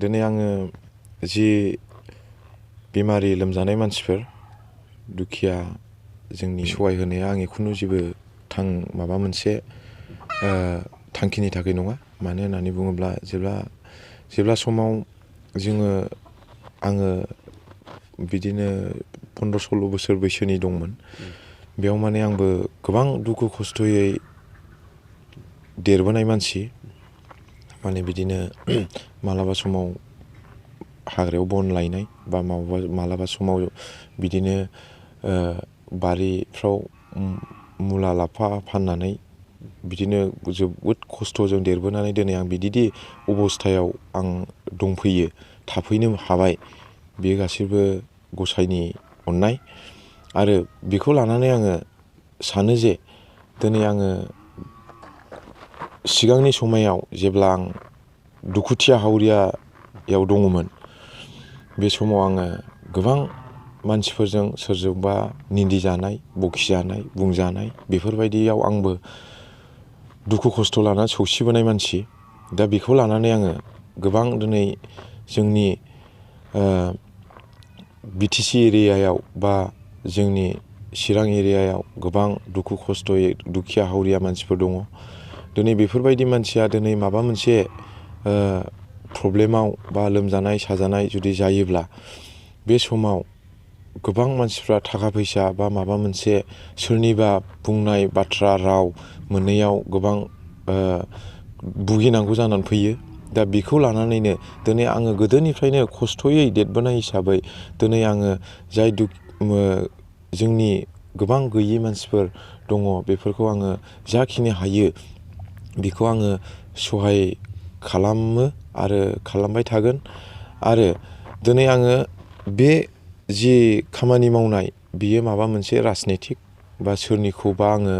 दिनै आङो जि बेमारि लोमजानाय मानसिफोर दुखिया जोंनि सहाय होनाया आंनि खुनु जेबो माबा मोनसे थांखिनि थाखाय नङा। मानो होननानै बुङोब्ला जेब्ला समाव आङो बिदिनो 15-16 बोसोर बैसोनि दंमोन, बेयाव माने आंबो गोबां दुखु खस्थ'यै देरबोनाय मानसि। माने बिदिनो मालाबा समाव हाग्रायाव बन लायनाय बा मालाबा समाव बिदिनो बारिफ्राव मुला लाफा फाननानै बिदिनो जोबोद खस्थ'जों देरबोनानै दिनै आं बिदि अबस्थायाव आं दंफैयो, थाफैनो हाबाय। बेयो गासैबो गसाइनि अननाय। आरो बेखौ लानानै आङो सानो जे दिनै आङो सिगांनि समायाव जेब्ला आं दुखुथिया हावरियायाव दङमोन, बे समाव आङो गोबां मानसिफोरजों सोरजोंबा निन्दिजानाय, बखिजानाय, बुंजानाय बेफोरबायदियाव आंबो दुखु खस्थ' लानानै सौसिबोनाय मानसि। दा बेखौ लानानै आङो गोबां दिनै जोंनि BTC एरियायाव बा जोंनि चिरां एरियायाव गोबां दुखु खस्थ'यै दुखिया हावरिया मानसिफोर दङ। दिनै बेफोरबायदि मानसिया दिनै माबा मोनसे प्रब्लेमाव बा लोमजानाय साजानाय जुदि जायोब्ला, बे समाव गोबां मानसिफ्रा थाखा फैसा बा माबा मोनसे सोरनिबा बुंनाय बाथ्रा राव मोनैयाव गोबां भुगिनांगौ जानानै फैयो। दा बेखौ लानानैनो दिनै आङो गोदोनिफ्रायनो खस्थ'यै देरबोनाय हिसाबै दिनै आङो जोंनि गोबां गैयि मानसिफोर दङ, बेफोरखौ आङो जाखिनि हायो बेखौ आङो सहाय खालामो आरो खालामबाय थागोन। आरो दिनै आङो बे जि खामानि मावनाय बियो माबा मोनसे राजनितिक बा सोरनिखौबा आङो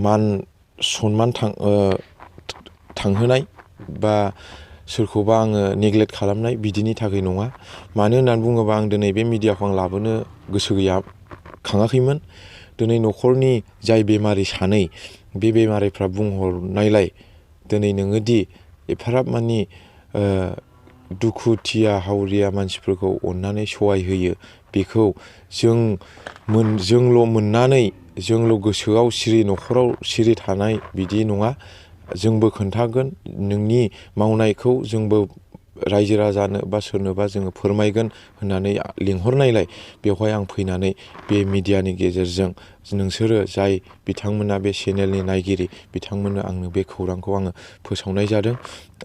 मान सनमान थांहोनाय बा सोरखौबा आङो नेग्लेक्ट खालामनाय बिदिनि थाखाय नङा। मानो होननानै बुङोबा आं दिनै बे मिडियाखौ आं लाबोनो गोसो खाङाखैमोन। दिनै न'खरनि जाय बेमारि सानै, बे बेमारिफ्रा बुंहरनायलाय दिनै नोङोदि एफाराब मानि दुखुथिया हावरिया मानसिफोरखौ अननानै सहाय होयो, बेखौ जोंल' मोननानै जोंल' गोसोआव सिरि न'खराव सिरि थानाय बिदि नङा। जोंबो खोन्थागोन, नोंनि मावनायखौ जोंबो रायजो राजानो बा सोरनोबा जोङो फोरमायगोन होननानै लिंहरनायलाय बेवहाय आं फैनानै बे मिडियानि गेजेरजों नोंसोरो जाय बिथांमोना बे चेनेलनि नायगिरि, बिथांमोननो आंनो बे खौरांखौ आङो फोसावनाय जादों।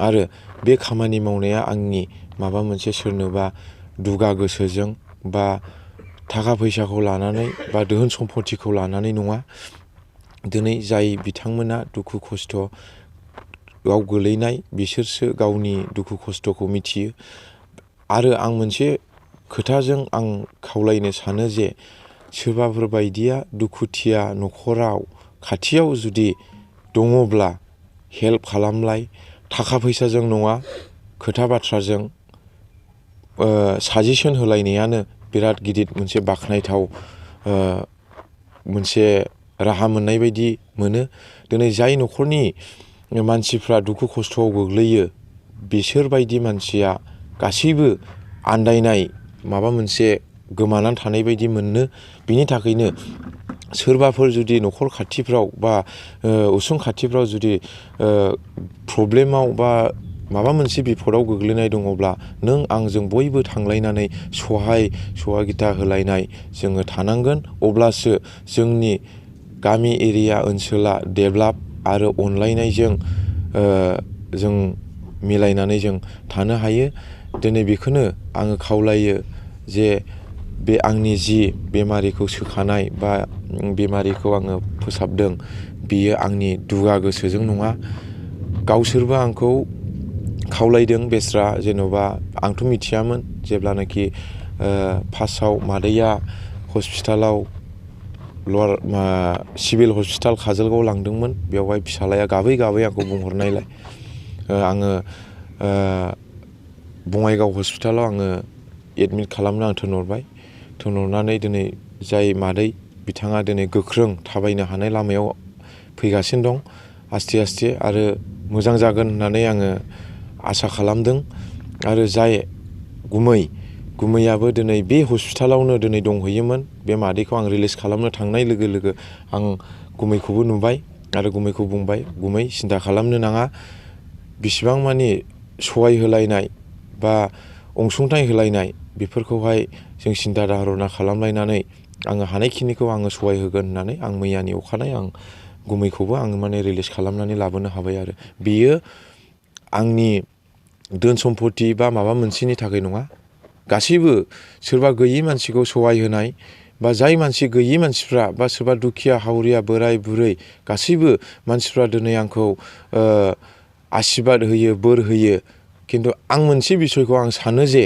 आरो बे खामानि मावनाया आंनि माबा मोनसे सोरनोबा दुगा गोसोजों बा थाखा फैसाखौ लानानै बा धोन सम्पतिखौ लानानै नङा। दिनै जाय बिथांमोना दुखु खस्थ'आव गोलैनाय, बिसोरसो गावनि दुखु खस्थ'खौ मिथियो। आरो आं मोनसे खोथाजों आं खावलायनो सानो जे सोरबाफोर बायदिया दुखुथिया न'खराव खाथियाव जुदि दङब्ला हेल्प खालामलाय। थाखा फैसाजों नङा, खोथा बाथ्राजों साजेसन होलायनायानो बिराद गिदिर मोनसे बाख्नायथाव मोनसे राहा मोननाय बायदि मोनो। दिनै जाय न'खरनि मानसिफ्रा दुखु खस्थ'आव गोग्लैयो, बिसोरबायदि मानसिया गासैबो आन्दायनाय माबा मोनसे गोमानानै थानाय बायदि मोनो। बिनि थाखायनो सोरबाफोर जुदि न'खर खाथिफ्राव बा उसुं खाथिफ्राव जुदि प्रब्लेमाव बा माबा मोनसे बिपदआव गोग्लैनाय दङब्ला, नों आंजों बयबो थांलायनानै सहायगिता होलायनाय जोङो थानांगोन। अब्लासो जोंनि गामि एरिया ओनसोला डेभेलप आरो अनलायनायजों जों मिलायनानै जों थानो हायो। दिनै बेखौनो आङो खावलायो जे बे आंनि जि बेमारिखौ सोखानाय बा बेमारिखौ आङो फोसाबदों, बियो आंनि दुगा गोसोजों नङा। गावसोरबो आंखौ खावलायदों बेस्रा, जेन'बा आंथ' मिथियामोन। जेब्लानाखि फार्स्टआव मादैया हस्पिटालाव सिभिल हस्पिटाल काजलगावआव लांदोंमोन, बेवहाय फिसालाया गाबै गाबै आंखौ बुंहरनायलाय आङो बङाइगाव हस्पिटालाव आङो एडमिट खालामनो आं थिनहरनानै दिनै जाय मादै, बिथाङा दिनै गोख्रों थाबायनो हानाय लामायाव फैगासिनो दं आस्थे आस्थे। आरो मोजां जागोन होननानै आङो आसा खालामदों आरो जाय गुमैयाबो दिनै बे हस्पिटालावनो दिनै दंहैयोमोन। बे मादैखौ आं रिलिज खालामनो थांनाय लोगो लोगो आं गुमैखौबो नुबाय आरो गुमैखौ बुंबाय, गुमै सिन्था खालामनो नाङा, बिसिबां मानि सहाय होलायनाय बा अनसुंथाइ होलायनाय बेफोरखौहाय जों सिन्था धारना खालामलायनानै आङो हानायखिनिखौ आङो सहाय होगोन होननानै आं मैयानि अखानायै आं गुमैखौबो आङो माने रिलिज खालामनानै लाबोनो हाबाय आरो बेयो आंनि धोन सम्पति बा माबा मोनसेनि थाखाय नङा। गासैबो सोरबा गैयि मानसिखौ सहाय होनाय बा जाय मानसि गैयि मानसिफ्रा बा सोरबा दुखिया हावरिया बोराय बुरै गासैबो मानसिफ्रा दिनै आंखौ आसिरबाद होयो, बोर होयो। खिन्थु आं मोनसे बिसयखौ आं सानो जे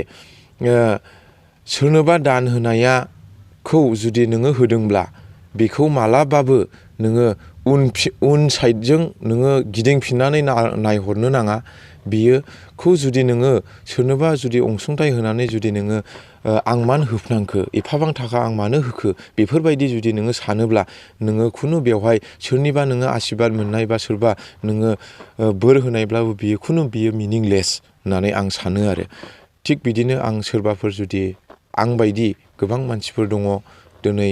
सोरनोबा दान होनायखौ जुदि नोङो होदोंब्ला बेखौ मालाबाबो नोङो उन साइडजों नोङो गिदिंफिननानै नायहरनो नाङा। बियोखौ जुदि नोङो सोरनोबा जुदि अनसुंथाइ होनानै जुदि नोङो आं मानो होफ्नांखो, एफाबां थाखा आं मानो होखो, बेफोरबायदि जुदि नोङो सानोब्ला नोङो खुनु बेवहाय सोरनिबा नोङो आसिरबाद मोननाय बा सोरबा नोङो बोर होनायब्लाबो बियो मिनिंलेस होननानै आं सानो आरो। थिग बिदिनो आं सोरबाफोर जुदि आंबायदि गोबां मानसिफोर दङ दिनै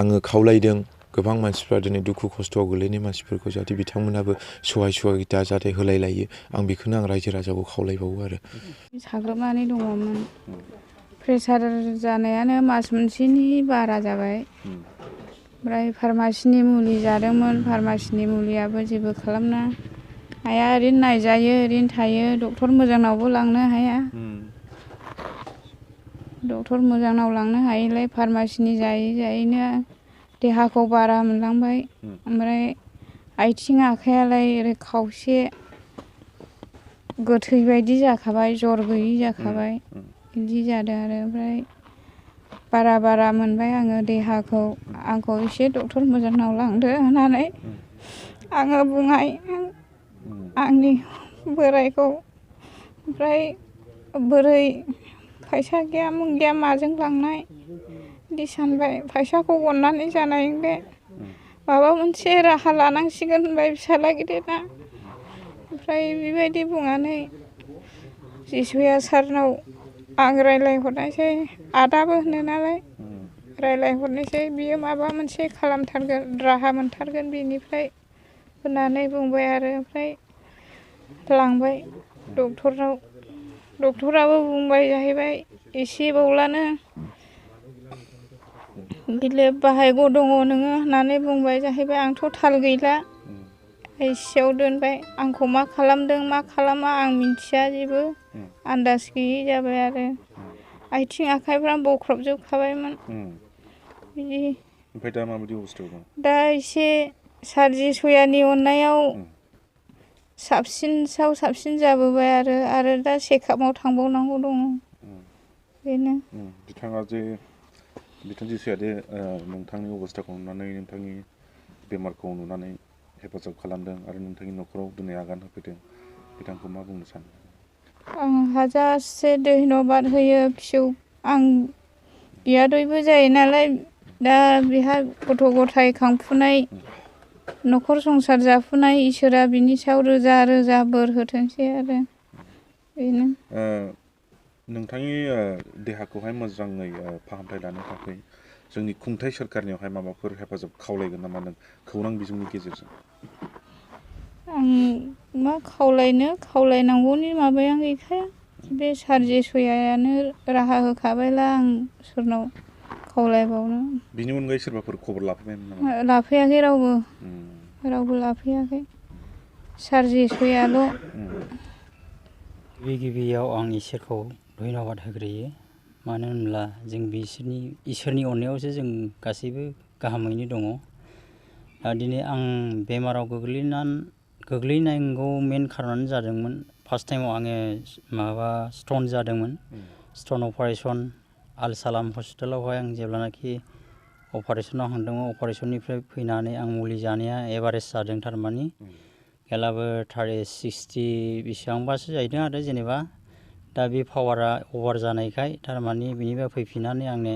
आङो खावलायदों, गोबां मानसिफ्रा दिनै दुखु खस्थ'आव गोलैनाय मानसिफोरखौ जाहाथे बिथांमोनाबो सहाय सुबिदा जाहाथे होलाय लायो। आं बेखौनो आं रायजो राजाखौ खावलायबावो आरो। साग्लोबनानै दङमोन। प्रेसार जानायानो मास मोनसेनि बारा जाबाय। ओमफ्राय फार्मासिनि मुलि जादोंमोन। फार्मासिनि मुलियाबो जेबो खालामनो हाया, ओरैनो नायजायो, ओरैनो थायो। डक्टर मोजांनावबो लांनो हाया। डक्टर मोजांनाव लांनो हायिलाय फार्मासिनि जायै जायैनो देहाखौ बारा मोनलांबाय। ओमफ्राय आथिं आखायालाय ओरै खावसे गोथै बायदि जाखाबाय, जर गैयि जाखाबाय, बिदि जादों आरो। ओमफ्राय बारा मोनबाय आङो देहाखौ। आंखौ एसे डक्टर मोजांनाव लांदो होननानै आङो बुंबाय आंनि बोरायखौ। ओमफ्राय बोरै फैसा गैया मुं गैया माजों लांनाय बिदि सानबाय। फैसाखौ अननानै जानाय बे माबा मोनसे राहा लानांसिगोन होनबाय फिसाला गिदिरा। ओमफ्राय बेबायदि बुंनानै जिसुया सारनाव आं रायज्लायहरनायसै, आदाबो होनो नालाय रायज्लायहरनोसै, बियो माबा मोनसे खालामथारगोन, राहा मोनथारगोन बिनिफ्राय होननानै बुंबाय आरो। ओमफ्राय लांबाय डक्टरनाव। डक्टराबो बुंबाय जाहैबाय एसेबावलानो गिलिर बाहायग दङ नोङो होननानै बुंबाय जाहैबाय। आंथ' थाल गैला, आइसिइउआव दोनबाय। आंखौ मा खालामदों मा खालामा आं मिन्थिया, जेबो आन्दाज गैयि जाबाय आरो। आथिं आखाइफ्रा बख्रबजोबखाबायमोन बिदि। ओमफ्राय दा माबायदि अबस्थायाव दं? दा एसे सार जिसुयानि अननायाव साबसिन जाबोबाय आरो दा चेकआपआव थांबावनांगौ दङ। बेनो बिथाङा जे बिथां जिसुया दे नोंथांनि अबस्थाखौ नुनानै, नोंथांनि बेमारखौ नुनानै हेफाजाब खालामदों आरो नोंथांनि न'खराव दिनै आगान होफैदों, बिथांखौ मा बुंनो सानो? आं हाजासे धन्यबाद होयो। आं बियादैबो जायो नालाय, दा बेहा गथ' गथाय खांफुनाय, न'खर संसार जाफुनाय, इसोरा बिनि सायाव रोजा रोजा बोर होथोंसै आरो बेनो। नोंथांनि देहाखौहाय मोजाङै फाहामथाय लानो थाखाय जोंनि खुंथाय सोरखारनियावहाय माबाफोर हेफाजाब खावलायगोन नामा नों खौरां बिजोंनि गेजेरजों? आं मा खावलायनांगौनि माबायानो गैखाया। बे सार जिसुयानो राहा होखाबायला, आं सोरनाव खावलायबावनो। बिनि अनगायै सोरबाफोर खबर लाफैबायमोन नामा? लाफैयाखै रावबो लाफैयाखै, सार जिसुयाल'। गिबियाव आं इसोरखौ धन्यबाद होग्रोयो। मानो होनब्ला जों इसोरनि अननायावसो जों गासैबो गाहामैनो दङ। दा दिनै आं बेमाराव गोग्लैनांगौ मेन खारनानो जादोंमोन, फार्स्ट टाइमाव आङो स्टन जादोंमोन। स्टन अपारेसन आल-सालाम हस्पिटालावहाय आं जेब्लानाखि अपारेसनाव थांदोंमोन, अपारेसननिफ्राय फैनानै आं मुलि जानाया एभारेज जादों थारमानि। गैलाबो 60 बेसेबांबासो जाहैदों आरो जेनेबा। दा बे पावारा अभार जानायखाय थारमानि बेनिफ्राय फैफिननानै आंनो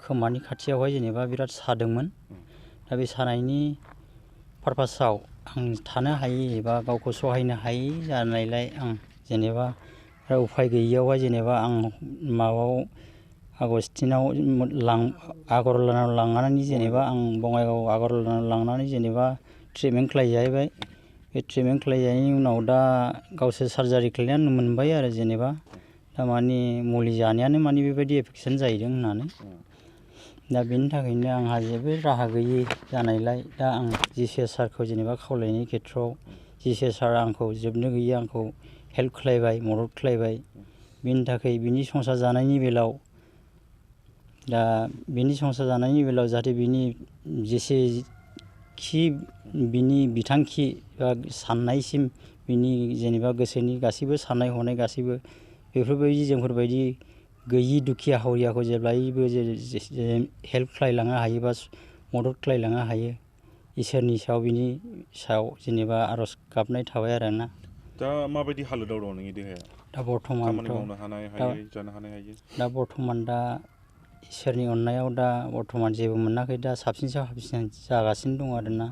खोमानि खाथियावहाय जेनेबा बिराद सादोंमोन। दा बे सानायनि पारपासाव आं थानो हायि एबा गावखौ सहायनो हायि जानायलाय आं जेनेबा उफाय गैयियावहाय जेनेबा आं माबायाव आगस्टिनाव आगरतलायाव लांनानै जेनेबा आं बङाइगाव आगरतलायाव लांनानै जेनेबा ट्रिटमेन्ट खालायजाहैबाय। बे ट्रिटमेन्ट खालायजानायनि उनाव दा गावसोर सार्जारि खालायनानै मोनबाय आरो जेनेबा दामानि मुलि जानायानो माने बेबायदि एफेक्सन जाहैदों होननानै। दा बेनि थाखायनो आंहा जेबो राहा गैयि जानायलाय दा आं जिसिएस सारखौ जेनेबा खावलायनायनि खेथ्रआव जिसिएस सारा आंखौ जोबनो गैयि आंखौ हेल्प खालायबाय, मदद खालायबाय। बेनि थाखाय बिनि संसार जानायनि बेलायाव दा बिनि संसार जानायनि बेलायाव जाहाथे बिनि जेसेखि बिनि बिथांखि बा साननायसिम बिनि जेनेबा गोसोनि गासैबो साननाय हनाय गासैबो बेफोरबायदि जोंफोरबायदि गैयि दुखिया हावरियाखौ जेब्लायबो हेल्प खालायलांनो हायो बा मदद खालायलांनो हायो इसोरनि सायाव बिनि सायाव जेनेबा आर'ज गाबनाय थाबाय आरोना। दा माबायदि हालोदाव दं नोंनि देहाया? दा बर्थमान खामानि मावनो हानाय हायै जानो हानाय हायै? दा बर्थमान दा इसोरनि अननायाव दा बर्थमान जेबो मोनाखै दा साबसिनसो हामसिन जागासिनो दं आरोना।